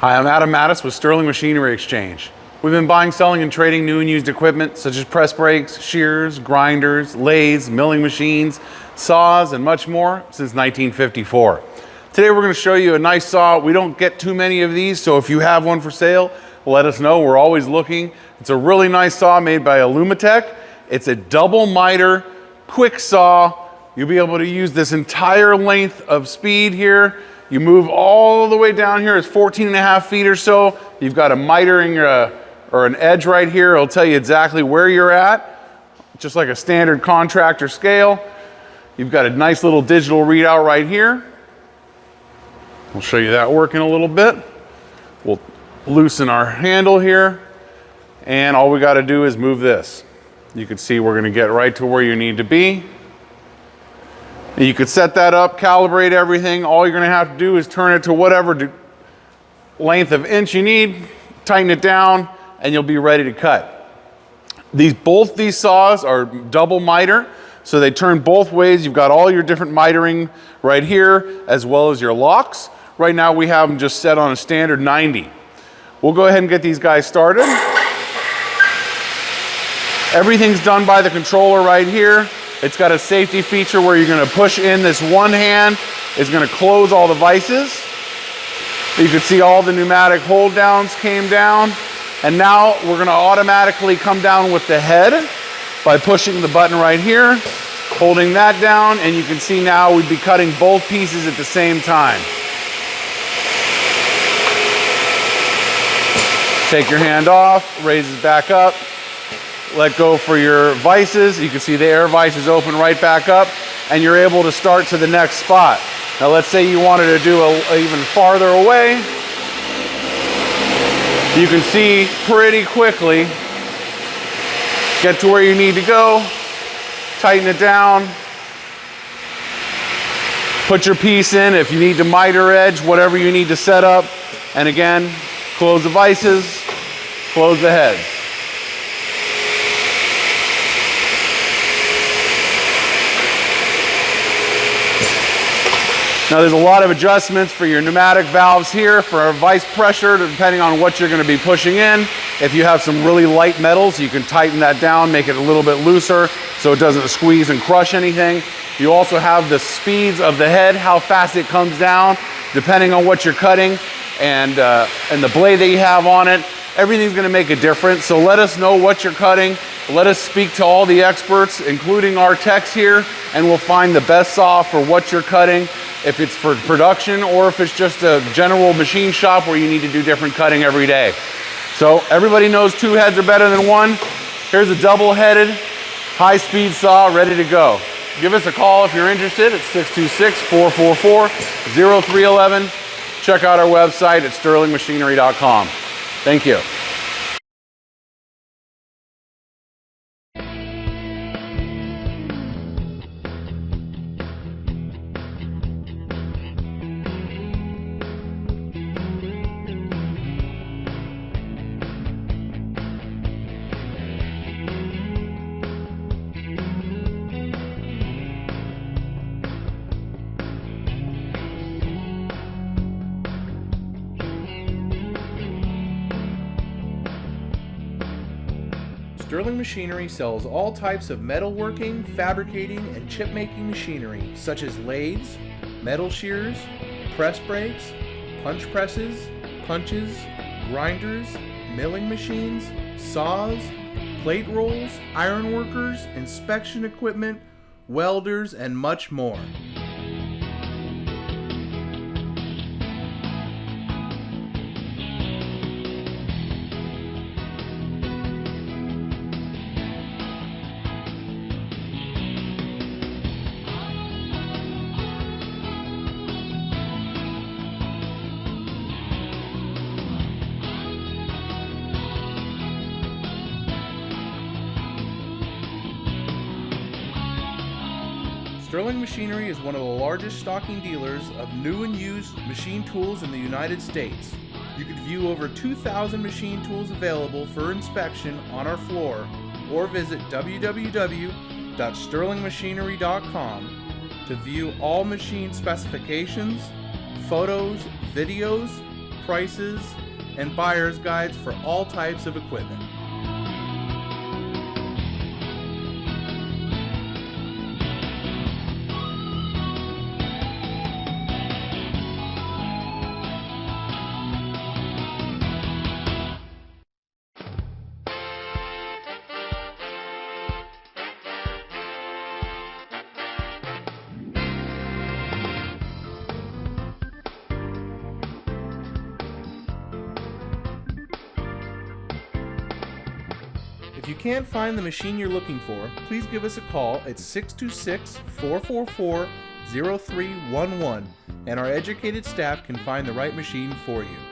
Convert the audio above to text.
Hi, I'm Adam Mattis with Sterling Machinery Exchange. We've been buying, selling, and trading new and used equipment such as press brakes, shears, grinders, lathes, milling machines, saws, and much more since 1954. Today we're going to show you a nice saw. We don't get too many of these, so if you have one for sale, let us know. We're always looking. It's a really nice saw made by Elumatec. It's a double miter, quick saw. You'll be able to use this entire length of speed here. You move all the way down here, it's 14.5 feet or so. You've got a mitering or an edge right here. It'll tell you exactly where you're at, just like a standard contractor scale. You've got a nice little digital readout right here. We'll show you that working a little bit. We'll loosen our handle here, and all we got to do is move this. You can see we're going to get right to where you need to be. And you could set that up, calibrate everything. All you're going to have to do is turn it to whatever length of inch you need, tighten it down, and you'll be ready to cut. Both these saws are double miter, so they turn both ways. You've got all your different mitering right here, as well as your locks. Right now we have them just set on a standard 90. We'll go ahead and get these guys started. Everything's done by the controller right here. It's got a safety feature where you're going to push in this one hand. It's going to close all the vices. You can see all the pneumatic hold downs came down. And now we're going to automatically come down with the head by pushing the button right here, holding that down, and you can see now we'd be cutting both pieces at the same time. Take your hand off, raise it back up. Let go for your vices. You can see the air vices open right back up, and you're able to start to the next spot. Now let's say you wanted to do even farther away. You can see pretty quickly, get to where you need to go, tighten it down, put your piece in if you need to miter edge, whatever you need to set up, and again, close the vices, close the heads. Now there's a lot of adjustments for your pneumatic valves here for vice pressure, depending on what you're going to be pushing in. If you have some really light metals, you can tighten that down, make it a little bit looser so it doesn't squeeze and crush anything. You also have the speeds of the head, how fast it comes down, depending on what you're cutting and the blade that you have on it. Everything's going to make a difference, so let us know what you're cutting. Let us speak to all the experts, including our techs here, and we'll find the best saw for what you're cutting, if it's for production or if it's just a general machine shop where you need to do different cutting every day. So everybody knows two heads are better than one. Here's a double-headed, high-speed saw ready to go. Give us a call if you're interested at 626-444-0311. Check out our website at sterlingmachinery.com. Thank you. Sterling Machinery sells all types of metalworking, fabricating, and chip-making machinery, such as lathes, metal shears, press brakes, punch presses, punches, grinders, milling machines, saws, plate rolls, iron workers, inspection equipment, welders, and much more. Sterling Machinery is one of the largest stocking dealers of new and used machine tools in the United States. You can view over 2,000 machine tools available for inspection on our floor, or visit www.sterlingmachinery.com to view all machine specifications, photos, videos, prices, and buyer's guides for all types of equipment. If you can't find the machine you're looking for, please give us a call at 626-444-0311 and our educated staff can find the right machine for you.